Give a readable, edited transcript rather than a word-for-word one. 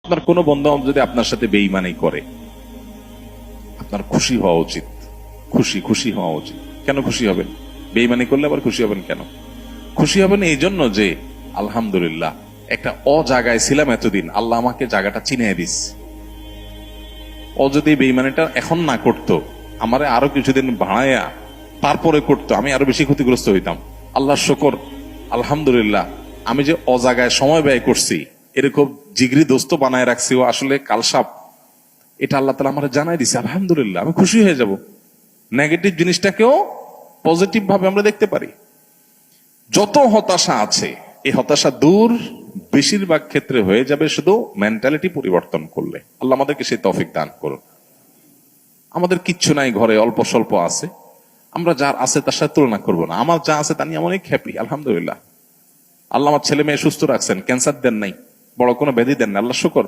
আপনার কোনো বন্ধু যদি আপনার সাথে বেঈমানি করে, আপনার খুশি হওয়া উচিত। খুশি হওয়া উচিত। কেন খুশি হবেন? বেঈমানি করলে আবার খুশি হবেন কেন? খুশি হবেন এই জন্য যে আলহামদুলিল্লাহ একটা জায়গায় ছিলাম এতদিন, আল্লাহ আমাকে জায়গাটা চিনিয়ে দিস। যদি বেঈমানিটা এখন না করতো, আমারে আরো কিছুদিন ভাড়াইয়া তারপরে করতো, আমি আরো বেশি ক্ষতিগ্রস্ত হইতাম। আল্লাহ শুকর, আলহামদুলিল্লাহ আমি যে জায়গায় সময় ব্যয় করছি, এরকম জিগরি দোস্ত বানায় রাখছি, ও আসলে কালসাপ, এটা আল্লাহ তাআলা আমার জানাই দিছে। আলহামদুলিল্লাহ আমি খুশি হয়ে যাব। নেগেটিভ জিনিসটাকেও পজিটিভ ভাবে আমরা দেখতে পারি। যত হতাশা আছে, এই হতাশা দূর বেশিরভাগ ক্ষেত্রে হয়ে যাবে শুধু মেন্টালিটি পরিবর্তন করলে। আল্লাহ আমাদেরকে সেই তৌফিক দান করুন। আমাদের কিচ্ছু নাই, ঘরে অল্প স্বল্প আছে, আমরা যার আছে তার সাথে তুলনা করবো না। আমার যা আছে তা নিয়ে অনেক হ্যাপি, আলহামদুলিল্লাহ। আল্লাহ আমার ছেলে মেয়ে সুস্থ রাখছেন, ক্যান্সার দেন নাই, বড় কোনো ব্যাধি দেন না, আল্লাহ শুকর।